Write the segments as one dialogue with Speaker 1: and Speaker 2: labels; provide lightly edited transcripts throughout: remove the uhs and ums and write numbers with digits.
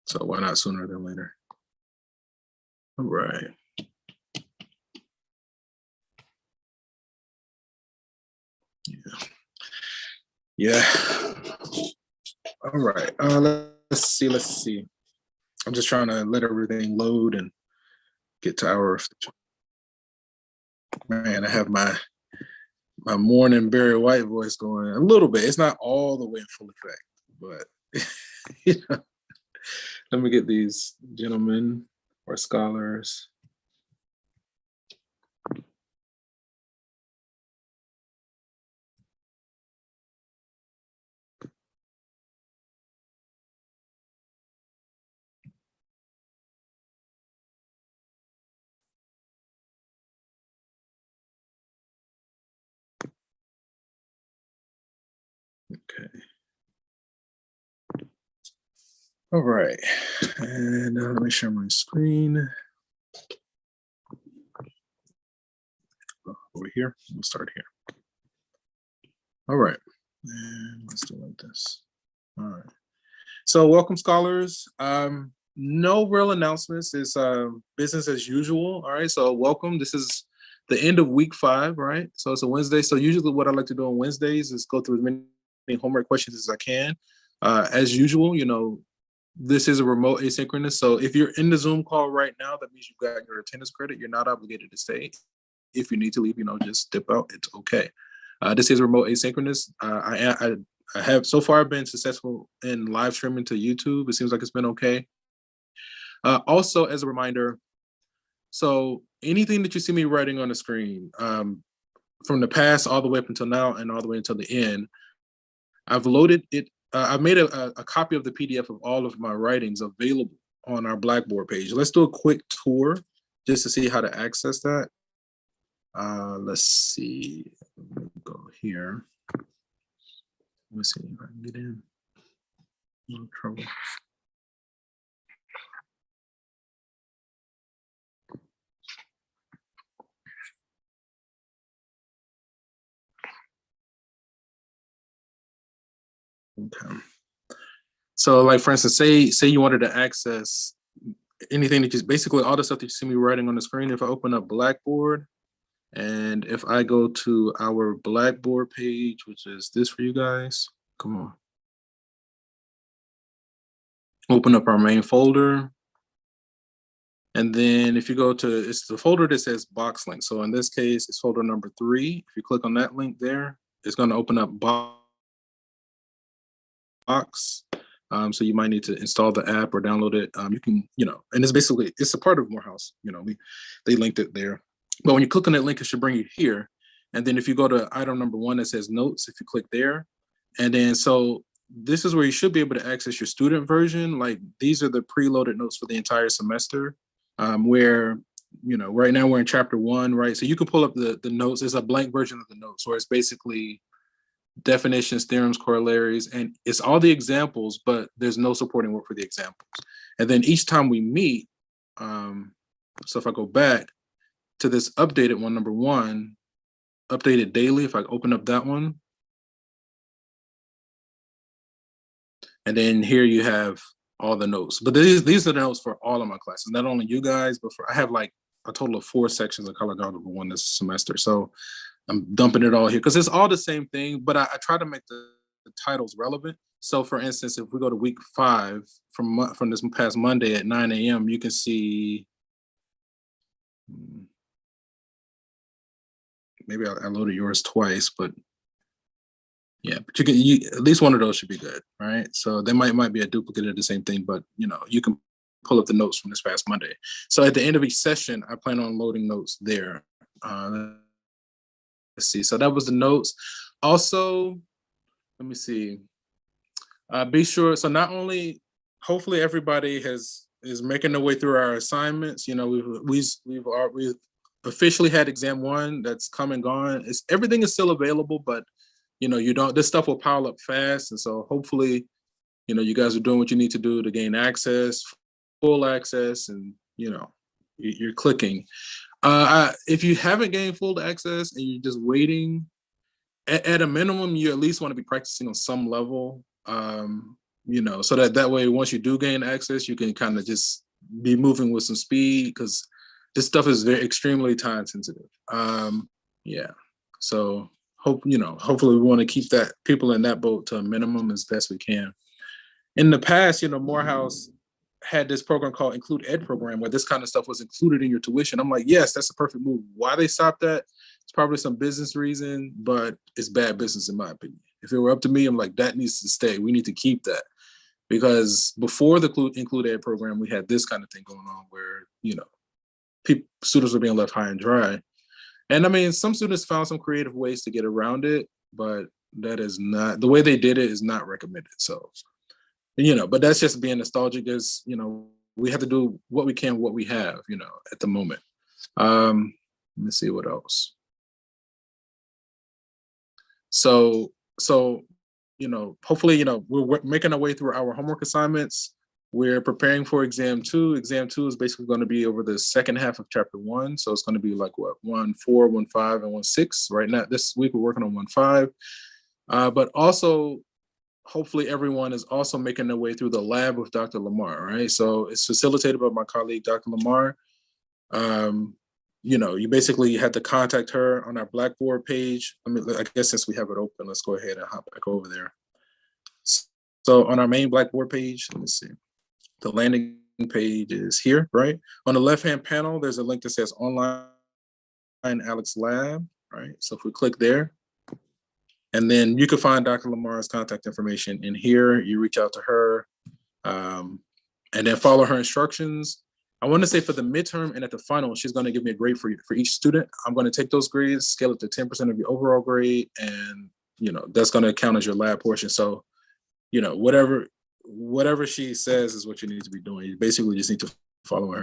Speaker 1: So why not sooner than later? All right. Yeah. All right. Let's see. I'm just trying to let everything load and get to our. Man, I have my morning Barry White voice going a little bit. It's not all the way in full effect, but you know, let me get these gentlemen or scholars. Okay. All right. And let me share my screen. Over here. We'll start here. All right. And let's do like this. All right. So welcome, scholars. No real announcements. It's business as usual. All right. So welcome. This is the end of week 5, right? So it's a Wednesday. So usually what I like to do on Wednesdays is go through as many homework questions as I can. As usual, you know, this is a remote asynchronous. So if you're in the Zoom call right now, that means you've got your attendance credit. You're not obligated to stay. If you need to leave, you know, just dip out. It's okay. This is remote asynchronous. I have so far been successful in live streaming to YouTube. It seems like it's been okay. Also, as a reminder, so anything that you see me writing on the screen, from the past all the way up until now and all the way until the end, I've loaded it. I've made a copy of the PDF of all of my writings available on our Blackboard page. Let's do a quick tour just to see how to access that. Let's see. Let me go here. Let me see if I can get in. No trouble. Okay. So, like for instance, say you wanted to access anything that just basically all the stuff that you see me writing on the screen. If I open up Blackboard, and if I go to our Blackboard page, which is this for you guys, come on. Open up our main folder. And then if you go to, it's the folder that says box link. So in this case, it's folder number 3. If you click on that link there, it's going to open up box. So you might need to install the app or download it. You can, you know, and it's basically, it's a part of Morehouse. You know, they linked it there. But when you click on that link, it should bring you here. And then if you go to item number 1 that says notes, if you click there, and then so this is where you should be able to access your student version. Like these are the preloaded notes for the entire semester, where, you know, right now we're in chapter 1, right? So you can pull up the notes. It's a blank version of the notes where it's basically definitions, theorems, corollaries, and it's all the examples, but there's no supporting work for the examples. And then each time we meet, so if I go back to this updated one, number 1, updated daily, if I open up that one, and then here you have all the notes. But these are the notes for all of my classes, not only you guys, but I have like a total of 4 sections of College Algebra 1 this semester. So I'm dumping it all here because it's all the same thing, but I try to make the titles relevant. So for instance, if we go to week 5 from this past Monday at 9 a.m., you can see, maybe I loaded yours twice, but yeah, but at least one of those should be good, right? So there might be a duplicate of the same thing, but you know, you can pull up the notes from this past Monday. So at the end of each session, I plan on loading notes there. Let's see. So that was the notes. Also, let me see. Be sure. So not only, hopefully everybody is making their way through our assignments. You know, we've officially had exam 1 that's come and gone. Everything is still available, but you know, this stuff will pile up fast. And so hopefully, you know, you guys are doing what you need to do to gain access, full access, and, you know, you're clicking. If you haven't gained full access and you're just waiting, at a minimum, you at least want to be practicing on some level. so that way, once you do gain access, you can kind of just be moving with some speed, because this stuff is very extremely time sensitive. Yeah. So hopefully we want to keep that people in that boat to a minimum as best we can. In the past, Morehouse had this program called Include Ed program, where this kind of stuff was included in your tuition. I'm like, yes, that's a perfect move. Why they stopped that? It's probably some business reason, but it's bad business in my opinion. If it were up to me, I'm like, that needs to stay. We need to keep that, because before the Include Ed program, we had this kind of thing going on where, students were being left high and dry. And I mean, some students found some creative ways to get around it, but that is not, the way they did it is not recommended. So, but that's just being nostalgic. There's, we have to do what we can, what we have, at the moment. Let me see what else. So, hopefully, we're making our way through our homework assignments. We're preparing for exam 2. Exam 2 is basically going to be over the second half of chapter 1. So it's going to be like 1-4, 1-5, and 1-6. Right now, this week we're working on 1-5. But also, hopefully everyone is also making their way through the lab with Dr. Lamar, right? So it's facilitated by my colleague, Dr. Lamar. You basically had to contact her on our Blackboard page. I guess since we have it open, let's go ahead and hop back over there. So on our main Blackboard page, let me see. The landing page is here, right? On the left-hand panel, there's a link that says Online Alex Lab, right? So if we click there, and then you can find Dr. Lamar's contact information in here. You reach out to her, and then follow her instructions. I want to say for the midterm and at the final, she's going to give me a grade for each student. I'm going to take those grades, scale it to 10% of your overall grade, and that's going to count as your lab portion. So, whatever she says is what you need to be doing. You basically just need to follow her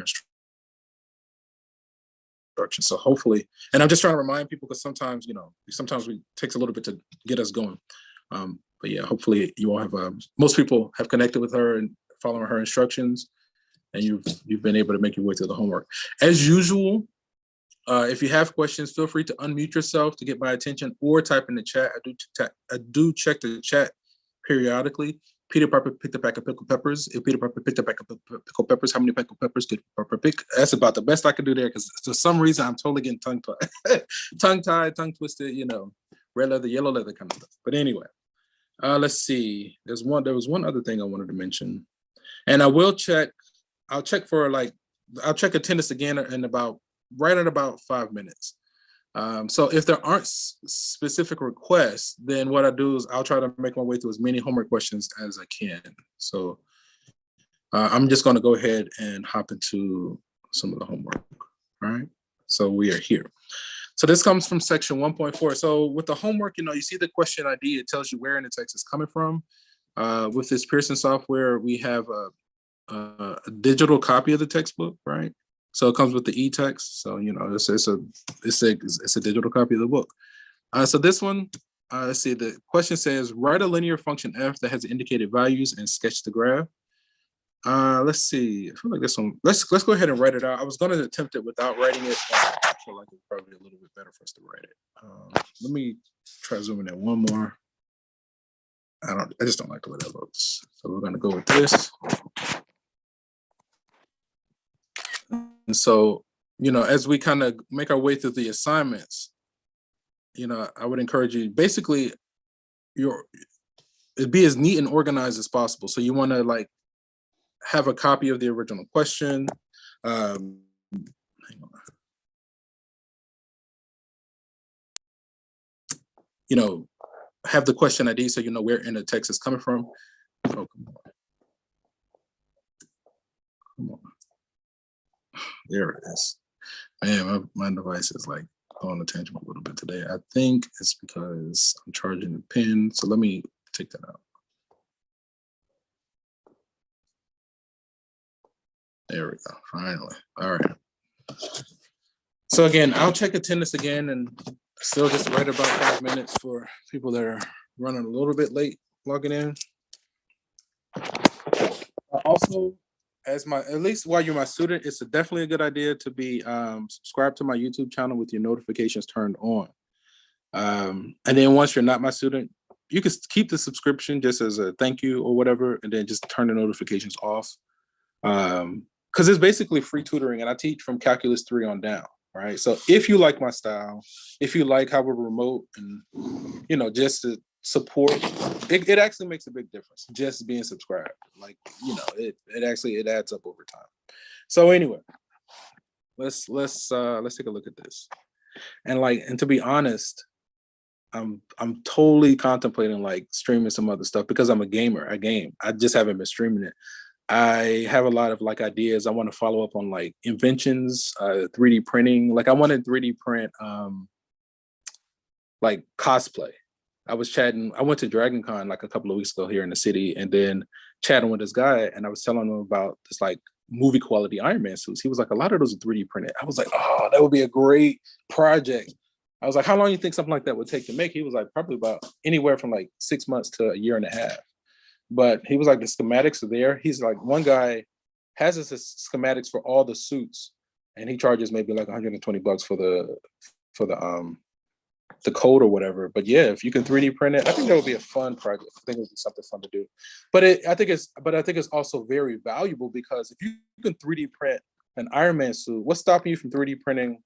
Speaker 1: instructions. So hopefully, and I'm just trying to remind people, because sometimes it takes a little bit to get us going. But yeah, hopefully you all have, most people have connected with her and following her instructions, and you've been able to make your way through the homework. As usual, if you have questions, feel free to unmute yourself to get my attention, or type in the chat. I do check the chat periodically. Peter Piper picked a pack of pickled peppers. If Peter Piper picked a pack of pickled peppers, how many pickled peppers did Piper pick? That's about the best I can do there, because for some reason I'm totally getting tongue-tied, tongue-twisted, red leather, yellow leather kind of stuff. But anyway, let's see. There was one other thing I wanted to mention, and I'll check attendance again in right at about 5 minutes. So if there aren't specific requests, then what I do is I'll try to make my way through as many homework questions as I can. So I'm just going to go ahead and hop into some of the homework. All right. So we are here. So this comes from section 1.4. So with the homework, you see the question ID, it tells you where in the text it's coming from. With this Pearson software, we have a digital copy of the textbook, right? So it comes with the e-text. So, it's a digital copy of the book. So this one, let's see, the question says, write a linear function f that has indicated values and sketch the graph. Let's see, I feel like this one, let's go ahead and write it out. I was going to attempt it without writing it, but I feel like it's probably a little bit better for us to write it. Let me try zooming in one more. I just don't like the way that looks. So we're going to go with this. And so, as we kind of make our way through the assignments, I would encourage you, basically, it'd be as neat and organized as possible. So you want to have a copy of the original question. Hang on. Have the question ID so you know where in the text is coming from. Oh, come on. Come on. There it is. Man, my device is on a tangent a little bit today. I think it's because I'm charging the pin. So let me take that out. There we go, finally. All right. So again, I'll check attendance again, and still just right about 5 minutes for people that are running a little bit late logging in. Also, at least while you're my student, it's definitely a good idea to be subscribed to my YouTube channel with your notifications turned on. And then once you're not my student, you can keep the subscription just as a thank you or whatever, and then just turn the notifications off. Because it's basically free tutoring, and I teach from Calculus 3 on down, right? So if you like my style, if you like how we're remote and, just to support, it actually makes a big difference just being subscribed. Like, it adds up over time. So anyway, let's take a look at this. And to be honest, I'm totally contemplating like streaming some other stuff because I'm a gamer. I game. I just haven't been streaming it. I have a lot of like ideas. I want to follow up on like inventions, 3D printing. Like I want to 3D print like cosplay. I went to Dragon Con like a couple of weeks ago here in the city, and then chatting with this guy, and I was telling him about this like movie quality Iron Man suits. He was like, a lot of those are 3D printed. I was like, oh, that would be a great project. I was like, how long do you think something like that would take to make? He was like, probably about anywhere from like 6 months to a year and a half. But he was like, the schematics are there. He's like, one guy has his schematics for all the suits, and he charges maybe like $120 for the code or whatever. But yeah, if you can 3D print it, I think that would be a fun project. I think it would be something fun to do. But I think it's also very valuable because if you can 3D print an Iron Man suit, what's stopping you from 3D printing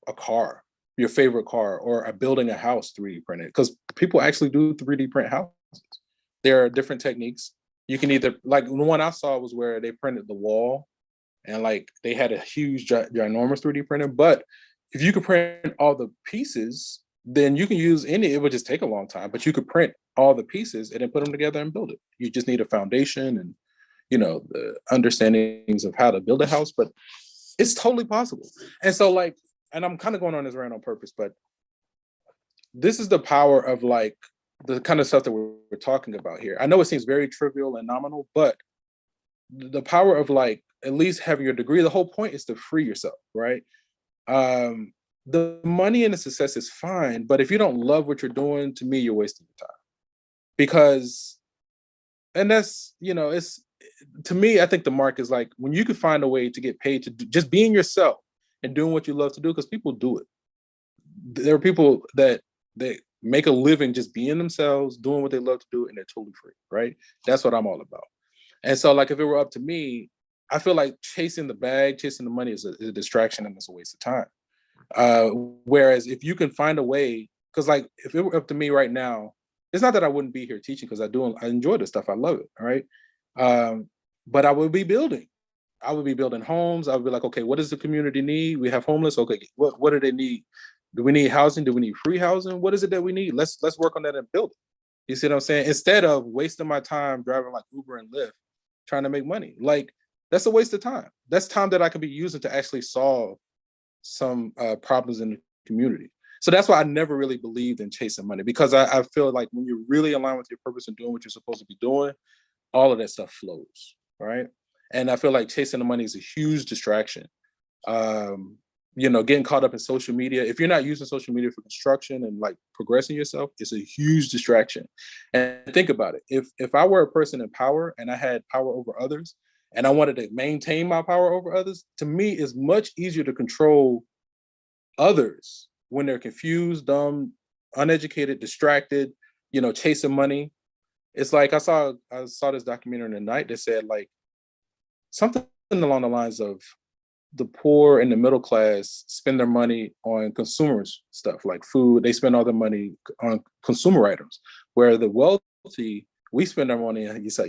Speaker 1: a car, your favorite car, or building a house 3D printed? Because people actually do 3D print houses. There are different techniques. You can either, like the one I saw was where they printed the wall and like they had a huge ginormous 3D printer. But if you could print all the pieces, then you can use it would just take a long time, but you could print all the pieces and then put them together and build it. You just need a foundation and, the understandings of how to build a house, but it's totally possible. And so and I'm kind of going on this rant on purpose, but this is the power of like the kind of stuff that we're talking about here. I know it seems very trivial and nominal, but the power of like at least having your degree, the whole point is to free yourself, right? The money and the success is fine, but if you don't love what you're doing, to me, you're wasting your time. Because, and that's, it's, to me, I think the mark is like when you can find a way to get paid to just being yourself and doing what you love to do, because people do it. There are people that they make a living just being themselves, doing what they love to do, and they're totally free, right? That's what I'm all about. And so like, if it were up to me, I feel like chasing the bag, chasing the money is a distraction and it's a waste of time. Whereas if you can find a way, because like if it were up to me right now, it's not that I wouldn't be here teaching because I enjoy this stuff. I love it, all right? But I would be building. I would be building homes. I would be like, okay, what does the community need? We have homeless. Okay, what do they need? Do we need housing? Do we need free housing? What is it that we need? Let's work on that and build it. You see what I'm saying? Instead of wasting my time driving like Uber and Lyft, trying to make money. Like that's a waste of time. That's time that I could be using to actually solve some problems in the community. So that's why I never really believed in chasing money, because I feel like when you're really aligned with your purpose and doing what you're supposed to be doing, all of that stuff flows, right? And I feel like chasing the money is a huge distraction. Getting caught up in social media. If you're not using social media for construction and like progressing yourself, it's a huge distraction. And think about it. If I were a person in power and I had power over others, and I wanted to maintain my power over others, to me, it's much easier to control others when they're confused, dumb, uneducated, distracted, chasing money. It's like I saw this documentary in the night that said like something along the lines of the poor and the middle class spend their money on consumers stuff like food. They spend all their money on consumer items, where the wealthy, we spend our money. You saw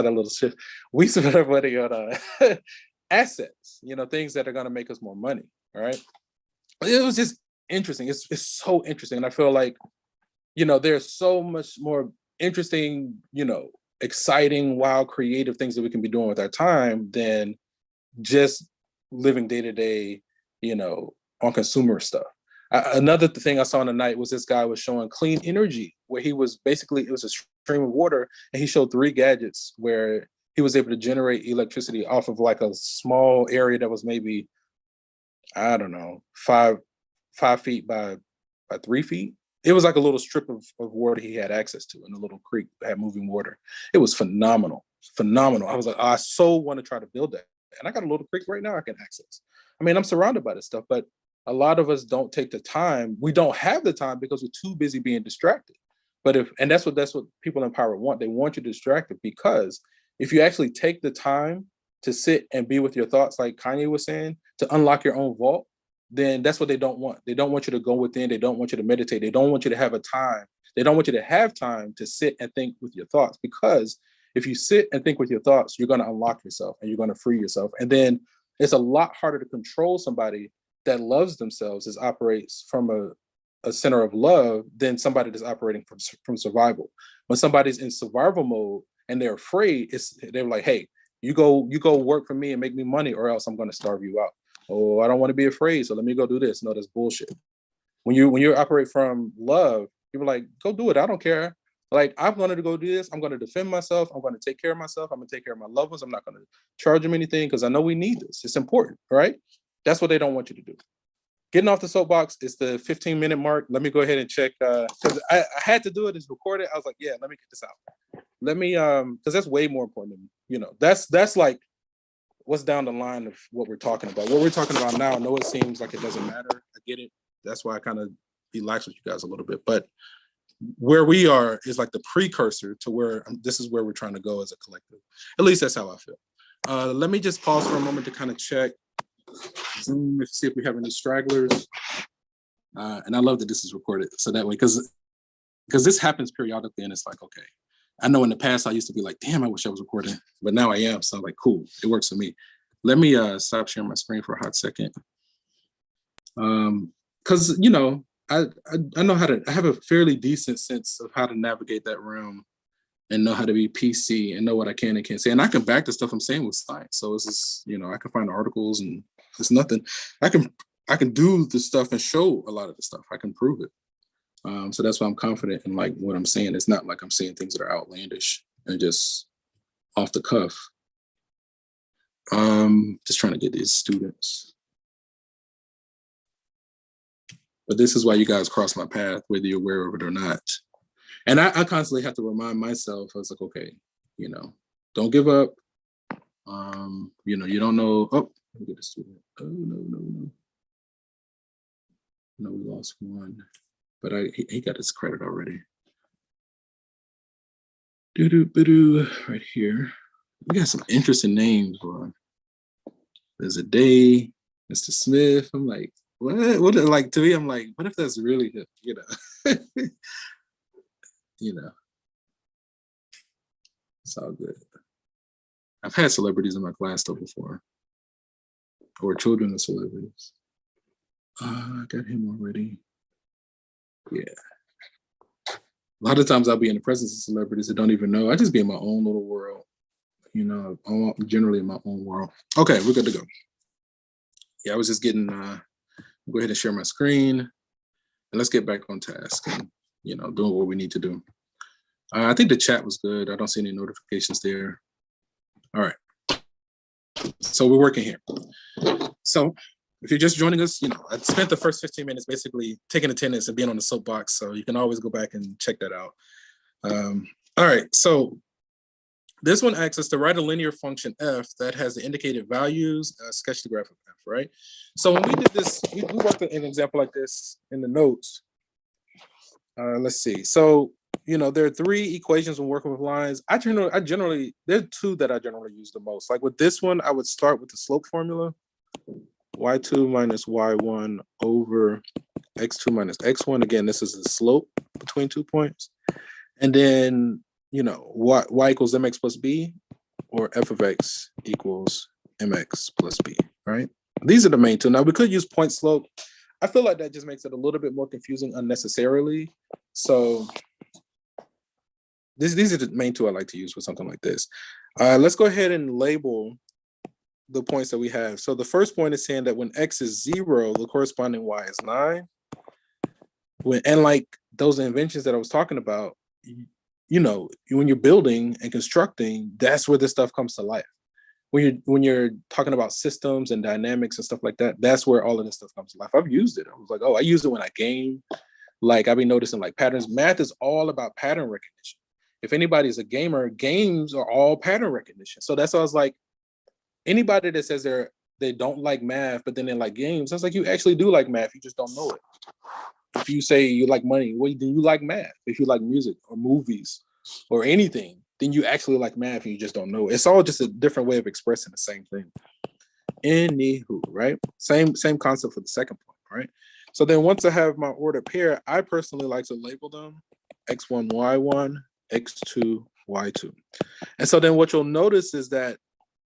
Speaker 1: that little shift. We spend our money on assets, things that are going to make us more money. All right. It was just interesting. It's so interesting. And I feel like, there's so much more interesting, exciting, wild, creative things that we can be doing with our time than just living day to day, on consumer stuff. Another thing I saw in the night was this guy was showing clean energy, where he was basically, it was a stream of water, and he showed 3 gadgets where he was able to generate electricity off of like a small area that was maybe, I don't know, 5 feet by 3 feet. It was like a little strip of water he had access to in a little creek that had moving water. It was phenomenal. I was like, I so want to try to build that. And I got a little creek right now I can access. I mean, I'm surrounded by this stuff, but a lot of us don't take the time. We don't have the time because we're too busy being distracted. And that's what people in power want. They want you distracted, because if you actually take the time to sit and be with your thoughts, like Kanye was saying, to unlock your own vault, then that's what they don't want. They don't want you to go within. They don't want you to meditate. They don't want you to have a time. They don't want you to have time to sit and think with your thoughts, because if you sit and think with your thoughts, you're going to unlock yourself and you're going to free yourself. And then it's a lot harder to control somebody that loves themselves, is operates from a center of love, than somebody that's operating from survival. When somebody's in survival mode and they're afraid, they're like, hey, you go work for me and make me money, or else I'm going to starve you out. Oh, I don't want to be afraid, so let me go do this. No, that's bullshit. When you operate from love, you're like, go do it. I don't care. Like, I'm going to go do this. I'm going to defend myself. I'm going to take care of myself. I'm going to take care of my loved ones. I'm not going to charge them anything, because I know we need this. It's important, right? That's what they don't want you to do. Getting off the soapbox is the 15-minute mark. Let me go ahead and check, because I had to do it. It's recorded. I was like, yeah, let me get this out. Let me, because that's way more important than, that's like what's down the line of what we're talking about. What we're talking about now, I know it seems like it doesn't matter. I get it. That's why I kind of be lax with you guys a little bit. But where we are is like the precursor to where this is where we're trying to go as a collective. At least that's how I feel. Let me just pause for a moment to kind of check Zoom, see if we have any stragglers. And I love that this is recorded, so that way, because this happens periodically, and it's like, okay, I know in the past I used to be like, damn, I wish I was recording, but now I am. So I'm like, cool, it works for me. Let me stop sharing my screen for a hot second. Because I know I have a fairly decent sense of how to navigate that realm and know how to be PC and know what I can and can't say. And I can back the stuff I'm saying with science. So it's just, I can find articles, and it's nothing. I can do the stuff and show a lot of the stuff. I can prove it. So that's why I'm confident in like what I'm saying. It's not like I'm saying things that are outlandish and just off the cuff. Just trying to get these students. But this is why you guys cross my path, whether you're aware of it or not. And I constantly have to remind myself, I was like, okay, don't give up. You don't know. Oh, let me get a student. Oh, no. No, we lost one. But he got his credit already. Right here. We got some interesting names, bro. There's a day, Mr. Smith. I'm like, what? Like, to me, I'm like, what if that's really him? It's all good. I've had celebrities in my class though before, or children of celebrities. I got him already. Yeah. A lot of times I'll be in the presence of celebrities that don't even know. I just be in my own little world. I'm generally in my own world. Okay, we're good to go. Yeah, I was just getting, go ahead and share my screen, and let's get back on task and, doing what we need to do. I think the chat was good. I don't see any notifications there. All right. So we're working here. So if you're just joining us, I spent the first 15 minutes basically taking attendance and being on the soapbox. So you can always go back and check that out. All right. So this one asks us to write a linear function f that has the indicated values, sketch the graph of f, right? So when we did this, we worked an example like this in the notes. Let's see. So, there are three equations when working with lines. I generally, there are two that I generally use the most. Like with this one, I would start with the slope formula. y2 minus y1 over x2 minus x1. Again, this is the slope between 2 points. And then, y equals mx plus b, or f of x equals mx plus b, right? These are the main two. Now, we could use point slope. I feel like that just makes it a little bit more confusing unnecessarily. So these are the main two I like to use with something like this. Let's go ahead and label the points that we have. So the first point is saying that when x is 0, the corresponding y is 9. And like those inventions that I was talking about, when you're building and constructing, that's where this stuff comes to life. When you're talking about systems and dynamics and stuff like that, that's where all of this stuff comes to life. I've used it. I was like, oh, I use it when I game. Like I've been noticing like patterns. Math is all about pattern recognition. If anybody's a gamer, games are all pattern recognition. So that's why I was like, anybody that says they don't like math, but then they like games, I was like, you actually do like math, you just don't know it. If you say you like money, well, then you like math. If you like music or movies or anything, then you actually like math and you just don't know. It's all just a different way of expressing the same thing. Anywho, right? Same concept for the second point, right? So then once I have my ordered pair, I personally like to label them x1, y1, x2, y2. And so then what you'll notice is that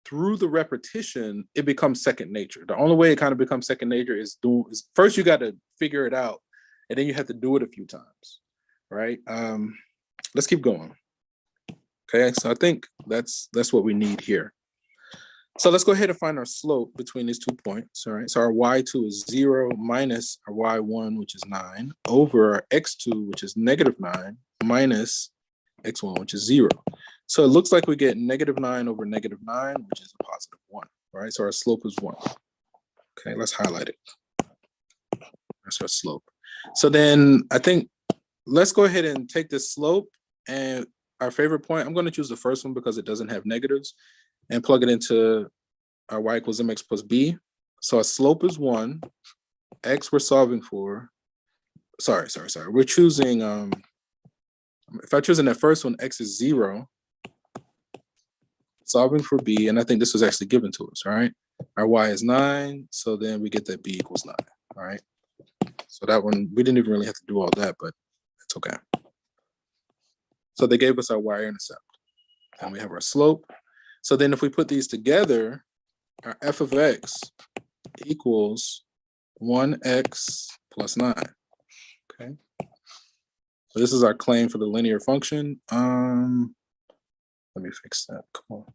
Speaker 1: through the repetition, it becomes second nature. The only way it kind of becomes second nature is first you got to figure it out, and then you have to do it a few times, right? Let's keep going. Okay, so I think that's what we need here. So let's go ahead and find our slope between these 2 points. All right, so our y2 is 0 minus our y1, which is 9, over our x2, which is -9, minus x1, which is 0. So it looks like we get -9 over -9, which is a positive 1. All right, so our slope is 1. Okay, let's highlight it. That's our slope. So then I think let's go ahead and take this slope and our favorite point. I'm going to choose the first one because it doesn't have negatives, and plug it into our y equals mx plus b. So our slope is 1. X we're solving for. Sorry. We're choosing, if I choose in that first one, x is 0. Solving for b, and I think this was actually given to us, all right? Our y is 9, so then we get that b equals 9, all right? So that one, we didn't even really have to do all that, but it's okay. So they gave us our y-intercept, and we have our slope. So then if we put these together, our f of x equals 1x plus 9, okay? So this is our claim for the linear function. Let me fix that, come on.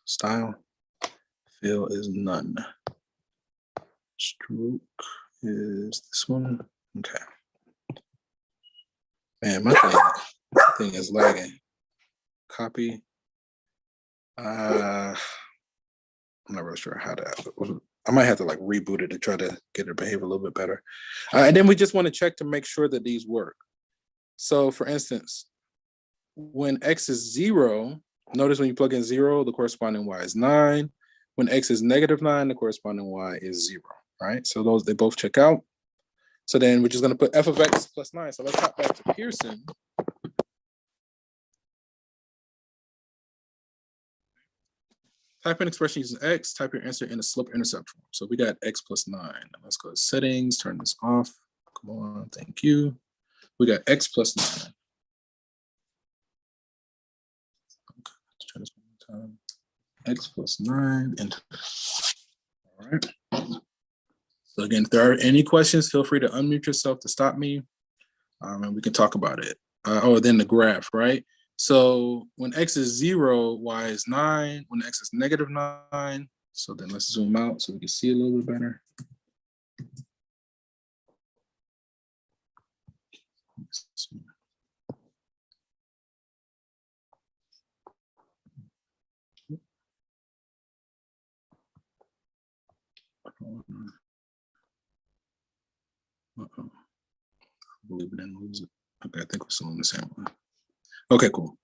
Speaker 1: Style, fill is none. Stroke is this one, okay. Man, my thing is lagging. Copy. I'm not really sure how to, I might have to like reboot it to try to get it to behave a little bit better. And then we just want to check to make sure that these work. So for instance, when x is 0, notice when you plug in 0, the corresponding y is 9. When x is -9, the corresponding y is 0, right? So those, they both check out. So then we're just going to put f of x plus 9. So let's hop back to Pearson. Type in expression using x, type your answer in a slope-intercept form. So we got x plus 9. Let's go to settings, turn this off. Come on, thank you. We got x plus 9. Okay, let's try this one more time. X plus 9, enter. All right. So again, if there are any questions, feel free to unmute yourself to stop me, and we can talk about it. Then the graph, right? So when x is 0, y is 9. When x is -9, so then let's zoom out so we can see a little bit better. Uh-oh. I believe it didn't lose it. Okay, I think we're still on the same one. Okay, cool.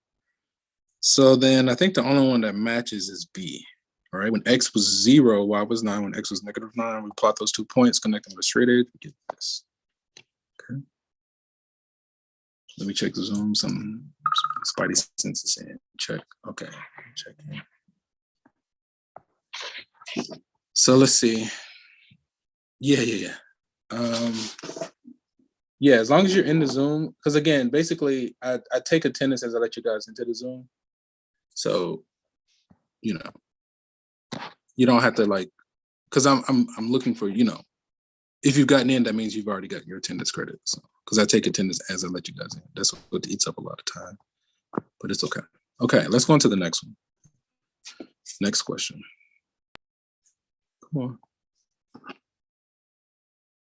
Speaker 1: So then I think the only one that matches is B. All right, when x was 0, y was 9. When x was -9, we plot those 2 points, connect them with straight edge, we get this. Okay. Let me check the zoom, some spidey senses in. Check. Okay, check in. So let's see. Yeah. Yeah, as long as you're in the Zoom, because again, basically, I take attendance as I let you guys into the Zoom. So, you know, you don't have to like, because I'm looking for, you know, if you've gotten in, that means you've already got your attendance credit. So, because I take attendance as I let you guys in. That's what eats up a lot of time, but it's okay. Okay, let's go on to the next one. Next question. Come on.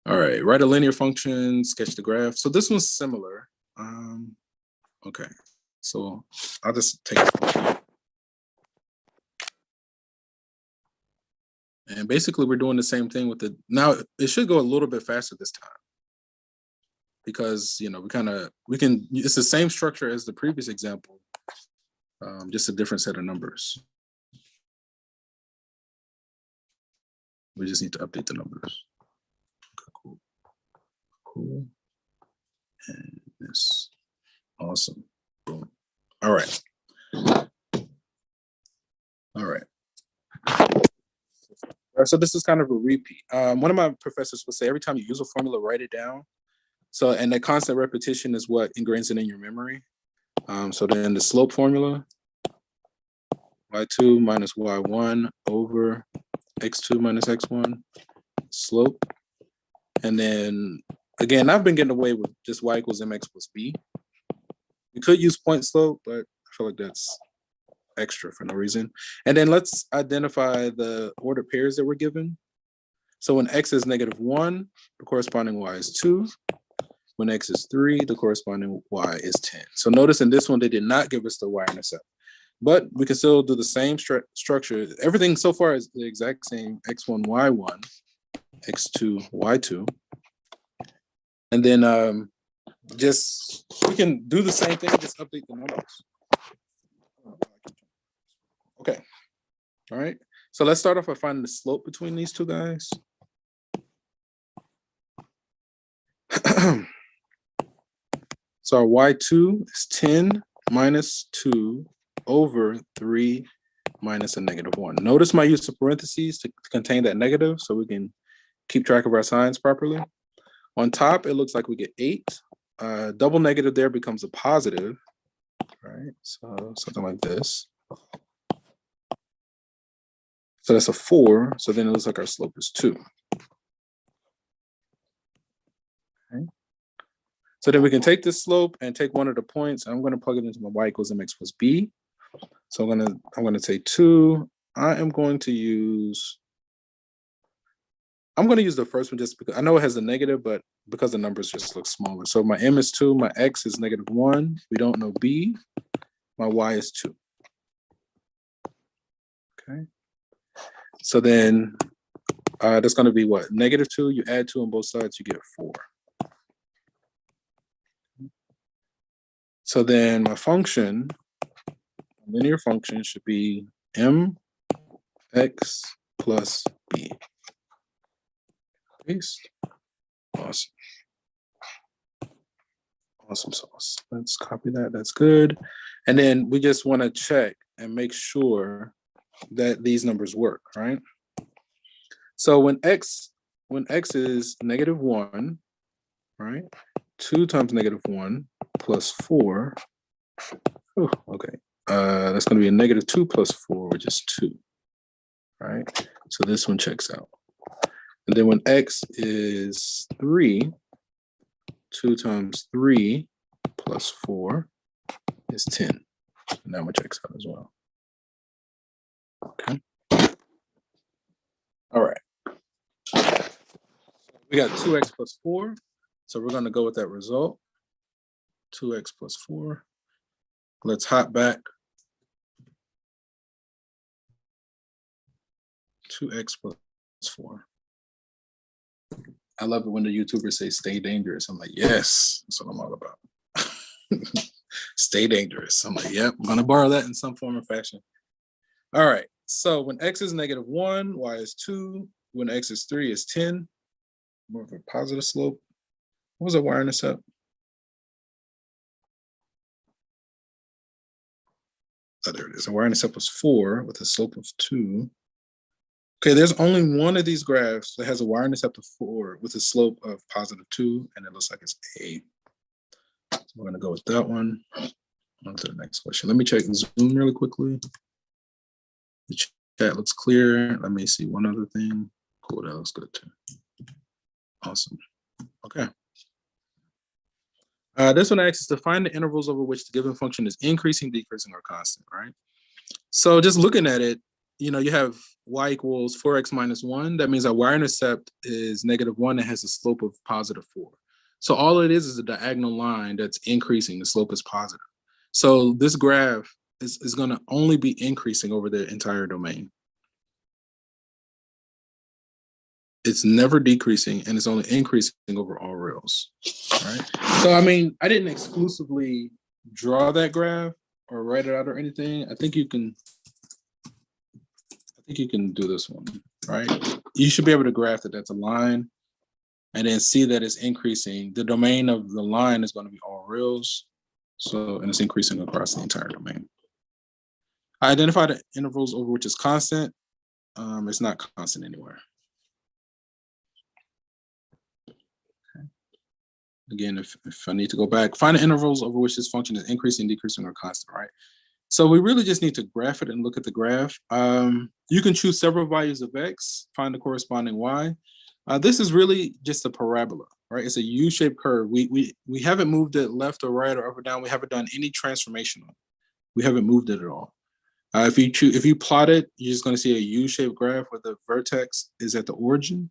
Speaker 1: All right, write a linear function, sketch the graph. So this one's similar. Okay, so I'll just take it. And basically we're doing the same thing with the, now it should go a little bit faster this time. Because, you know, we can, it's the same structure as the previous example, just a different set of numbers. We just need to update the numbers. Okay, cool. Cool. And this. Awesome. Boom. All right. All right. So this is kind of a repeat. One of my professors would say every time you use a formula, write it down. So, and the constant repetition is what ingrains it in your memory. So then the slope formula, y2 minus y1 over x2 minus x1, slope. And then, again, I've been getting away with just y equals mx plus b. You could use point slope, but I feel like that's extra for no reason. And then let's identify the ordered pairs that we're given. So when x is -1, the corresponding y is 2. When x is 3, the corresponding y is 10. So notice in this one, they did not give us the y-intercept. But we can still do the same structure. Everything so far is the exact same: x1, y1, x2, y2. And then we can do the same thing, just update the numbers. Okay, all right. So let's start off by finding the slope between these two guys. So our y2 is 10 minus 2 over 3 minus a -1. Notice my use of parentheses to contain that negative so we can keep track of our signs properly. On top, it looks like we get 8. Double negative there becomes a positive, right? So something like this. So that's a 4. So then it looks like our slope is 2. Okay. So then we can take this slope and take one of the points. I'm going to plug it into my y equals mx plus b. So I'm going to say 2. I'm going to use the first one just because I know it has a negative, but because the numbers just look smaller. So my m is 2, my x is -1. We don't know b. My y is 2. Okay. So then that's going to be what? -2. You add 2 on both sides, you get 4. So then my function, linear function, should be mx plus b. Paste. Awesome. Awesome sauce. Let's copy that. That's good. And then we just want to check and make sure that these numbers work, right? So when x is -1, right? 2 times -1 plus 4. Oh, okay. That's going to be a -2 plus 4, which is 2, right? So this one checks out. And then when x is 3, 2 times 3 plus 4 is 10. And that one checks out as well. Okay. All right. We got 2x plus 4. So we're going to go with that result. 2x plus 4. Let's hop back. 2x plus 4. I love it when the YouTubers say stay dangerous. I'm like, yes, that's what I'm all about. Stay dangerous. I'm like, yep, I'm going to borrow that in some form or fashion. All right. So when x is -1, y is 2. When x is 3, is 10. More of a positive slope. What was the y-intercept? Oh, there it is. The y-intercept was 4 with a slope of 2. Okay, there's only one of these graphs that has a y-intercept of 4 with a slope of +2, and it looks like it's 8. So we're going to go with that one. On to the next question. Let me check Zoom really quickly. The chat looks clear. Let me see one other thing. Cool, that looks good too. Awesome. Okay. This one asks us to find the intervals over which the given function is increasing, decreasing, or constant, right? So just looking at it, you know, you have y equals 4x minus 1. That means our y-intercept is -1 and has a slope of +4. So all it is a diagonal line that's increasing. The slope is positive. So this graph is going to only be increasing over the entire domain. It's never decreasing, and it's only increasing over all rails, right? So, I mean, I didn't exclusively draw that graph or write it out or anything. I think you can do this one, right? You should be able to graph that that's a line, and then see that it's increasing. The domain of the line is going to be all reals. So, and it's increasing across the entire domain. I identify the intervals over which is constant. It's not constant anywhere. Okay. Again, if I need to go back, find the intervals over which this function is increasing, decreasing, or constant, right? So we really just need to graph it and look at the graph. You can choose several values of x, find the corresponding y. This is really just a parabola, right? It's a U-shaped curve. We haven't moved it left or right or up or down. We haven't done any transformation on it. We haven't moved it at all. If you plot it, you're just going to see a U-shaped graph where the vertex is at the origin.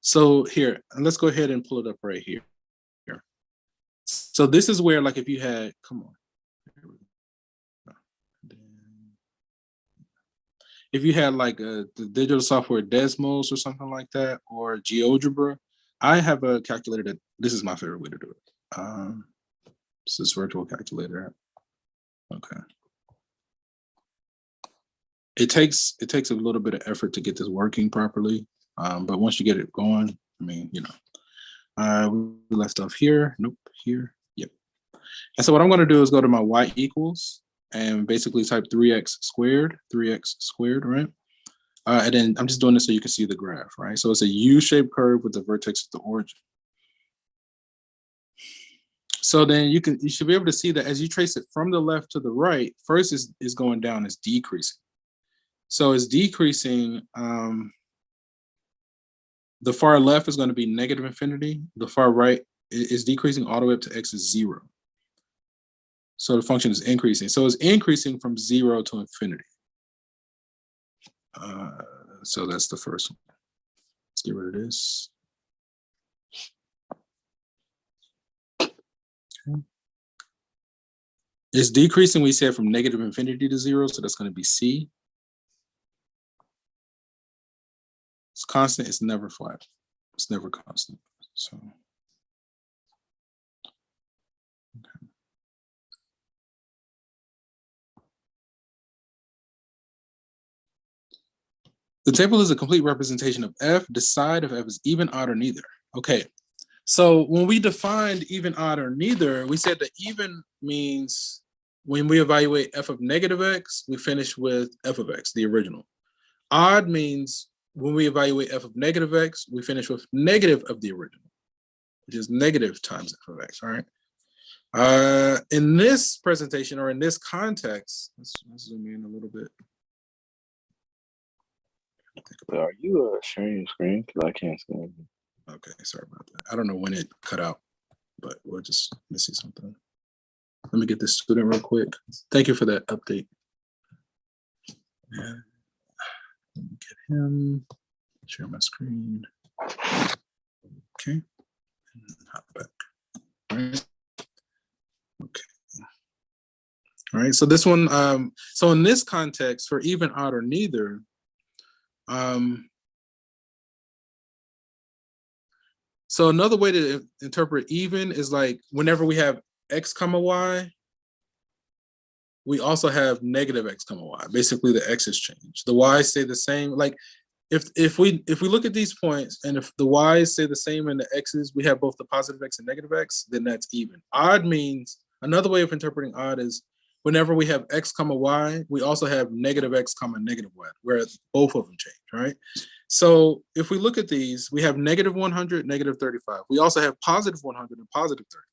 Speaker 1: So here, let's go ahead and pull it up right here. So this is where, like, if you had, come on. If you had like the digital software Desmos or something like that, or GeoGebra, I have a calculator that, this is my favorite way to do it. This is virtual calculator. Okay. It takes a little bit of effort to get this working properly, but once you get it going, I mean, you know, we left off here. Nope, here. Yep. And so what I'm going to do is go to my y equals and basically type 3x squared, right? And then I'm just doing this so you can see the graph, right? So it's a U-shaped curve with the vertex at the origin. So then you should be able to see that as you trace it from the left to the right, first is going down, it's decreasing. So it's decreasing, the far left is going to be negative infinity. The far right is decreasing all the way up to x is 0. So the function is increasing. So it's increasing from 0 to infinity. So that's the first one. Let's get rid of this. Okay. It's decreasing, we said, from negative infinity to 0, so that's going to be C. It's constant, it's never flat. It's never constant. So, okay. The table is a complete representation of f. Decide if f is even, odd, or neither. Okay, so when we defined even, odd, or neither, we said that even means when we evaluate f of negative x, we finish with f of x, the original. Odd means when we evaluate f of negative x, we finish with negative of the original, which is negative times f of x, all right? In this presentation, or in this context, let's zoom in a little bit.
Speaker 2: Are you sharing your screen? Because I can't see anything.
Speaker 1: Okay, sorry about that. I don't know when it cut out, but we'll just, let me see something. Let me get this student real quick. Thank you for that update. Yeah. Let me get him, share my screen. Okay, hop back. All right. Okay. All right, so this one, so in this context, for even, odd, or neither, so another way to interpret even is like whenever we have x comma y, we also have negative x comma y. Basically, the x's change. The y's stay the same. Like if we look at these points and if the y's stay the same and the x's, we have both the positive x and negative x, then that's even. Odd means, another way of interpreting odd is whenever we have x comma y, we also have negative x comma negative y, whereas both of them change, right? So if we look at these, we have negative 100, negative 35. We also have positive 100 and positive 35.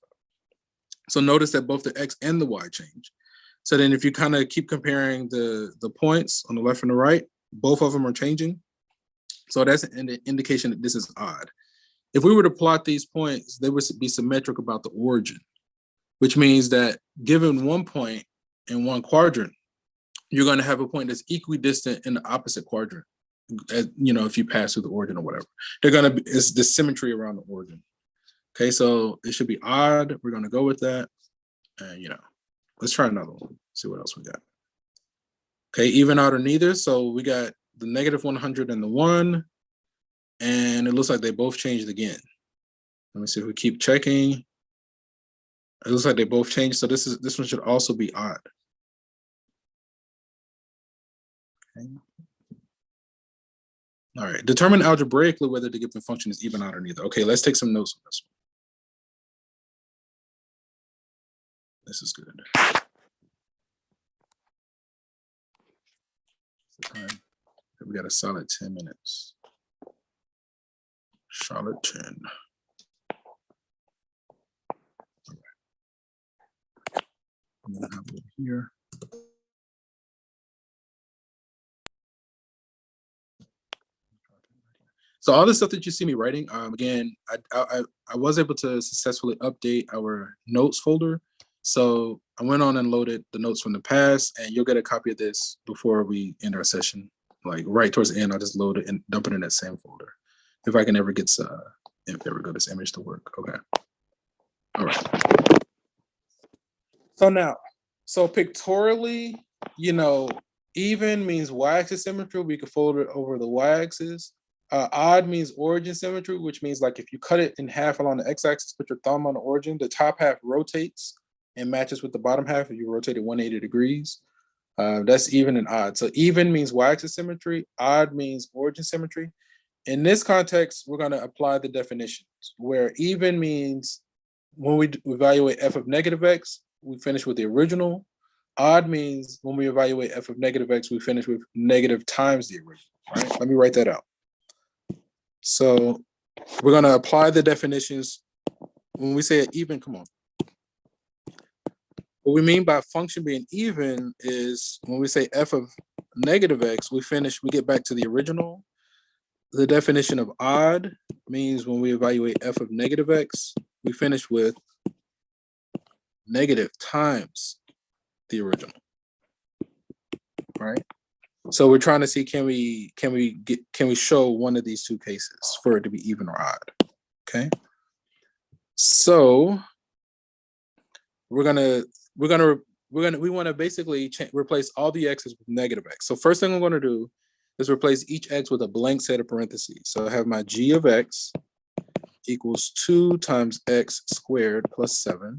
Speaker 1: So notice that both the x and the y change. So then if you kind of keep comparing the points on the left and the right, both of them are changing. So that's an indication that this is odd. If we were to plot these points, they would be symmetric about the origin, which means that given one point in one quadrant, you're going to have a point that's equidistant in the opposite quadrant. You know, if you pass through the origin or whatever, they're going to be, it's the symmetry around the origin. Okay, so it should be odd. We're going to go with that. And, you know, let's try another one. See what else we got. Okay, even, odd, or neither. So we got the negative 100 and the 1. And it looks like they both changed again. Let me see if we keep checking. It looks like they both changed. So this one should also be odd. Okay. All right, determine algebraically whether the given function is even, odd, or neither. Okay, let's take some notes on this one. This is good. We got a solid 10 minutes. Charlotte 10. I'm gonna have it here. So all the stuff that you see me writing, again, I was able to successfully update our notes folder. So I went on and loaded the notes from the past, and you'll get a copy of this before we end our session. Like right towards the end, I'll just load it and dump it in that same folder. If I can ever get, if there we go, this image to work. Okay. All right. So now, so pictorially, even means y-axis symmetry. We could fold it over the y-axis. Odd means origin symmetry, which means like if you cut it in half along the x-axis, put your thumb on the origin, the top half rotates and matches with the bottom half if you rotate it 180 degrees. That's even and odd. So even means y-axis symmetry, odd means origin symmetry. In this context, we're going to apply the definitions, where even means when we evaluate f of negative x, we finish with the original. Odd means when we evaluate f of negative x, we finish with negative times the original. Right? Let me write that out. So we're going to apply the definitions. When we say even, come on. What we mean by function being even is when we say f of negative x, we get back to the original. The definition of odd means when we evaluate f of negative x, we finish with negative times the original, right? So we're trying to see, can we show one of these two cases for it to be even or odd? Okay. So we want to basically replace all the x's with negative x. So first thing I'm going to do is replace each x with a blank set of parentheses. So I have my g of x equals 2 times x squared plus 7.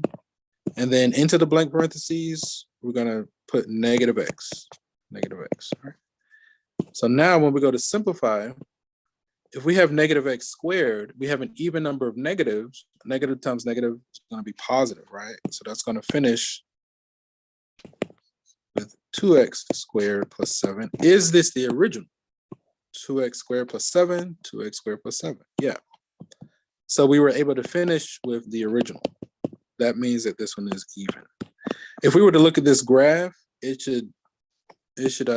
Speaker 1: And then into the blank parentheses, we're going to put negative x. Right? So now when we go to simplify, if we have negative x squared, we have an even number of negatives. Negative times negative is going to be positive, right? So that's going to finish with 2x squared plus 7. Is this the original? 2x squared plus 7, 2x squared plus 7. Yeah. So we were able to finish with the original. That means that this one is even. If we were to look at this graph, it should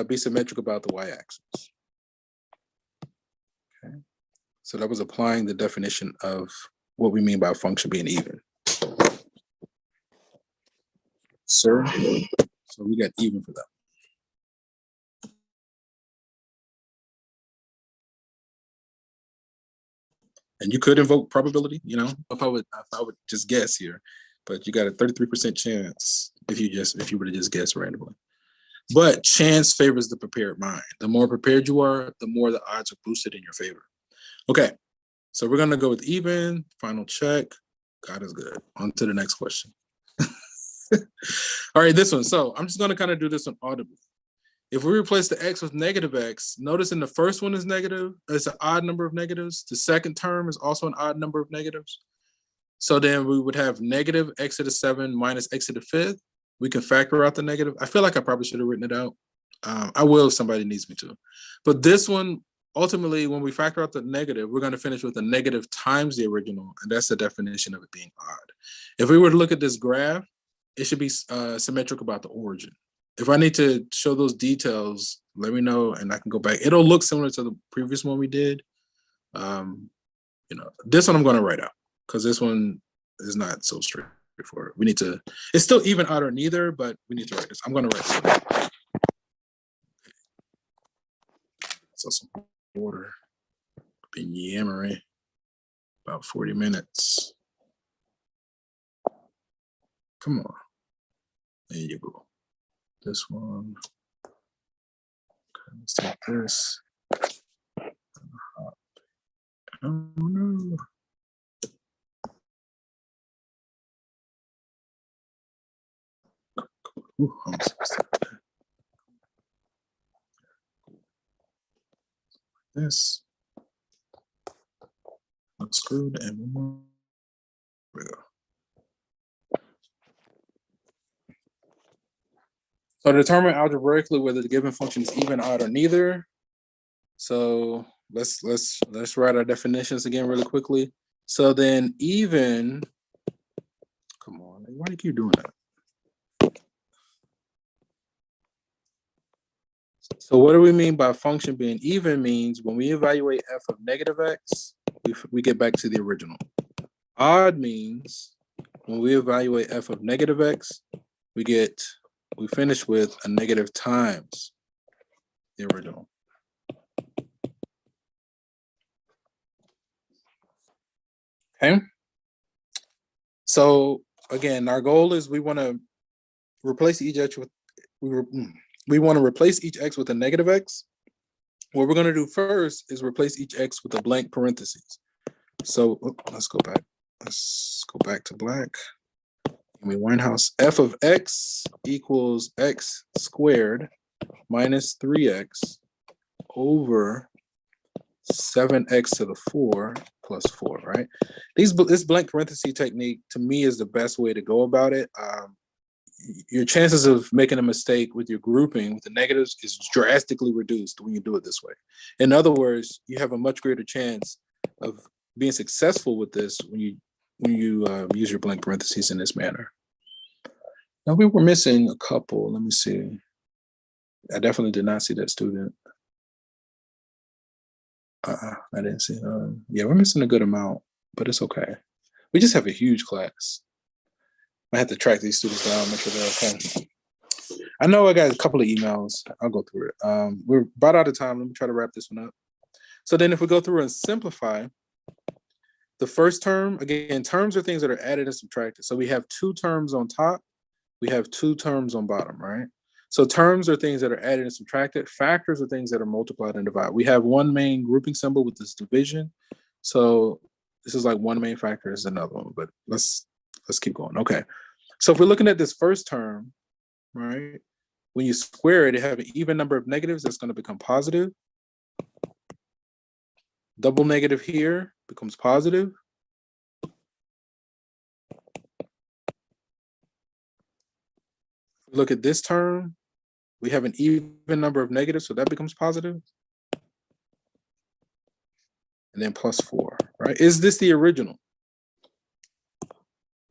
Speaker 1: be symmetric about the y-axis. Okay. So that was applying the definition of what we mean by a function being even. Sir, so we got even for that. And you could invoke probability, if I would just guess here, but you got a 33% chance if you were to just guess randomly. But chance favors the prepared mind. The more prepared you are, the more the odds are boosted in your favor. Okay, so we're gonna go with even, final check. God is good. On to the next question. All right, this one. So I'm just gonna kind of do this one audibly. If we replace the x with negative x, notice in the first one is negative, it's an odd number of negatives. The second term is also an odd number of negatives. So then we would have negative x to the 7 minus x to the 5th. We can factor out the negative. I feel like I probably should have written it out. I will if somebody needs me to. But this one, ultimately, when we factor out the negative, we're going to finish with a negative times the original, and that's the definition of it being odd. If we were to look at this graph, it should be symmetric about the origin. If I need to show those details, let me know and I can go back. It'll look similar to the previous one we did. This one I'm going to write out because this one is not so straightforward. We need to, it's still even, odd, or neither, but we need to write this. I'm going to write this down. So some water, been yammering about 40 minutes. Come on. There you go. This one. Okay, let's take this. Oh no. Ooh, this. screwed and one more. There we go. So determine algebraically whether the given function is even, odd, or neither. So let's write our definitions again really quickly. So then even, come on, why do you keep doing that? So what do we mean by function being even? Means when we evaluate f of negative x, we get back to the original. Odd means when we evaluate f of negative x, we finish with a negative times the original. Okay. So again, our goal is we want to replace each x with we want to replace each x with a negative x. What we're going to do first is replace each x with a blank parentheses. So let's go back. Let's go back to black. Amy Winehouse. F of x equals x squared minus 3x over 7x to the 4 plus 4, right? This blank parenthesis technique, to me, is the best way to go about it. Your chances of making a mistake with your grouping with the negatives is drastically reduced when you do it this way. In other words, you have a much greater chance of being successful with this when you use your blank parentheses in this manner. Now we were missing a couple. Let me see. I definitely did not see that student. I didn't see. Yeah, we're missing a good amount, but it's okay. We just have a huge class. I have to track these students down, make sure they're okay. I know I got a couple of emails. I'll go through it. We're about out of time. Let me try to wrap this one up. So then if we go through and simplify, the first term, again, terms are things that are added and subtracted. So we have two terms on top. We have two terms on bottom, right? So terms are things that are added and subtracted. Factors are things that are multiplied and divided. We have one main grouping symbol with this division. So this is like one main factor is another one, but let's keep going. Okay. So if we're looking at this first term, right? When you square it, you have an even number of negatives that's going to become positive. Double negative here becomes positive. Look at this term. We have an even number of negatives, so that becomes positive. And then plus 4, right? Is this the original?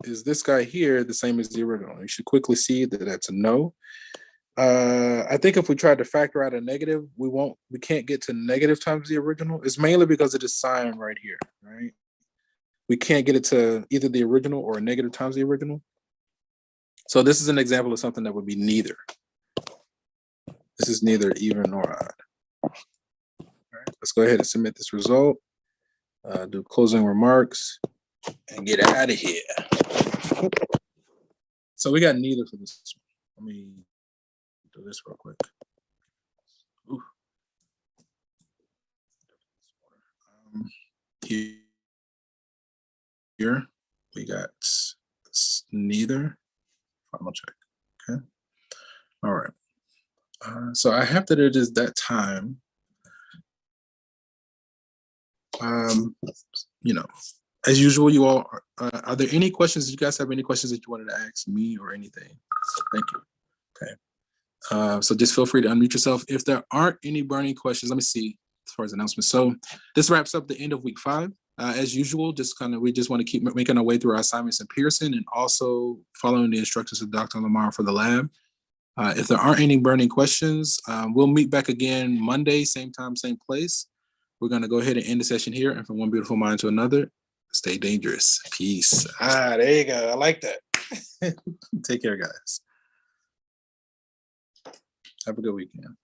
Speaker 1: Is this guy here the same as the original? You should quickly see that that's a no. I think if we tried to factor out a negative, we can't get to negative times the original. It's mainly because of this sign right here, right? We can't get it to either the original or a negative times the original. So this is an example of something that would be neither. This is neither even nor odd. All right, let's go ahead and submit this result. Do closing remarks and get out of here. So we got neither for this one. Let me do this real quick. Ooh. Here we got neither. Final check. Okay. All right. So I have that it is that time. You know, as usual, you all are there any questions? Do you guys have any questions that you wanted to ask me or anything? Thank you. Okay. So just feel free to unmute yourself. If there aren't any burning questions, let me see as far as announcements. So this wraps up the end of week 5. As usual, we just want to keep making our way through our assignments in Pearson and also following the instructions of Dr. Lamar for the lab. If there aren't any burning questions, we'll meet back again Monday, same time, same place. We're going to go ahead and end the session here. And from one beautiful mind to another, stay dangerous. Peace. There you go. I like that. Take care, guys. Have a good weekend.